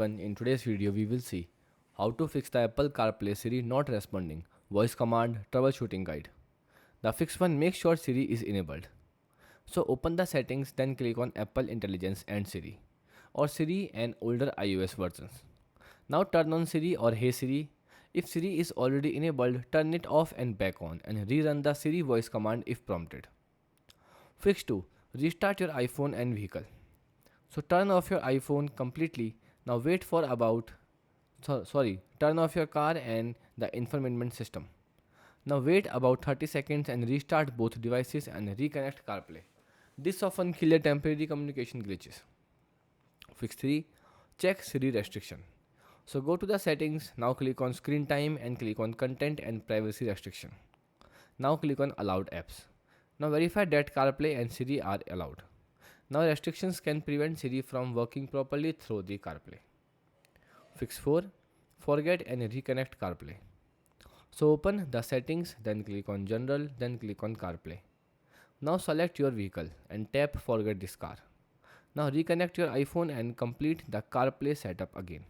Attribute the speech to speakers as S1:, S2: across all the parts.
S1: In today's video, we will see how to fix the Apple CarPlay Siri not responding voice command troubleshooting guide. The fix one, make sure Siri is enabled. So open the settings, then click on Apple Intelligence and Siri or Siri and older iOS versions. Now turn on Siri or Hey Siri. If Siri is already enabled, turn it off and back on and rerun the Siri voice command if prompted. Fix 2. Restart your iPhone and vehicle. So turn off your iPhone completely. Now wait for turn off your car and the infotainment system. Now wait about 30 seconds and restart both devices and reconnect CarPlay. This often kills temporary communication glitches. Fix 3. Check Siri restriction. So go to the settings, now click on screen time and click on content and privacy restriction. Now click on allowed apps. Now verify that CarPlay and Siri are allowed. Now restrictions can prevent Siri from working properly through the CarPlay. Fix 4. Forget and reconnect CarPlay. So open the settings, then click on General, then click on CarPlay. Now select your vehicle and tap Forget this car. Now reconnect your iPhone and complete the CarPlay setup again.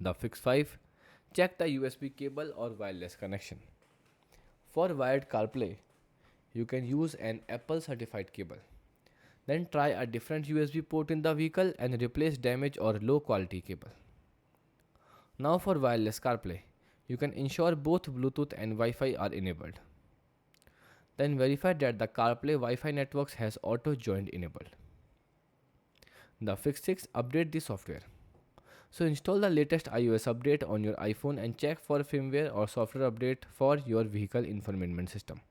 S1: The fix 5. Check the USB cable or wireless connection. For wired CarPlay, you can use an Apple certified cable. Then try a different USB port in the vehicle and replace damaged or low quality cable. Now for wireless CarPlay, you can ensure both Bluetooth and Wi-Fi are enabled. Then verify that the CarPlay Wi-Fi networks has auto join enabled. The fix 6. Update the software. So install the latest iOS update on your iPhone and check for firmware or software update for your vehicle infotainment system.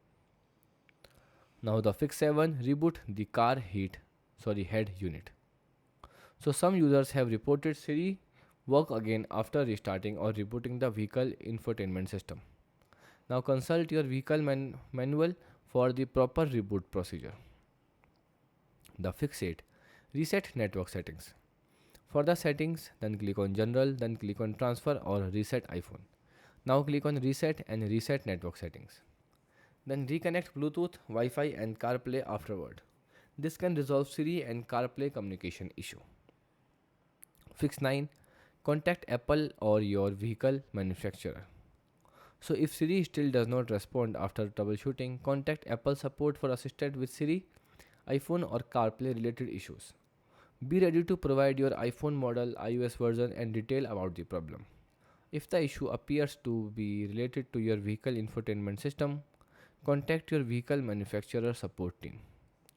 S1: Now the fix 7. Reboot the car head unit. So some users have reported Siri work again after restarting or rebooting the vehicle infotainment system. Now consult your vehicle manual for the proper reboot procedure. The fix 8. Reset network settings. For the settings, then click on General, then click on Transfer or Reset iPhone. Now click on Reset and reset network settings. Then reconnect Bluetooth, Wi-Fi and CarPlay afterward. This can resolve Siri and CarPlay communication issue. Fix 9. Contact Apple or your vehicle manufacturer. So if Siri still does not respond after troubleshooting, contact Apple support for assistance with Siri, iPhone or CarPlay related issues. Be ready to provide your iPhone model, iOS version and detail about the problem. If the issue appears to be related to your vehicle infotainment system, contact your vehicle manufacturer support team.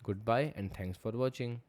S1: Goodbye and thanks for watching.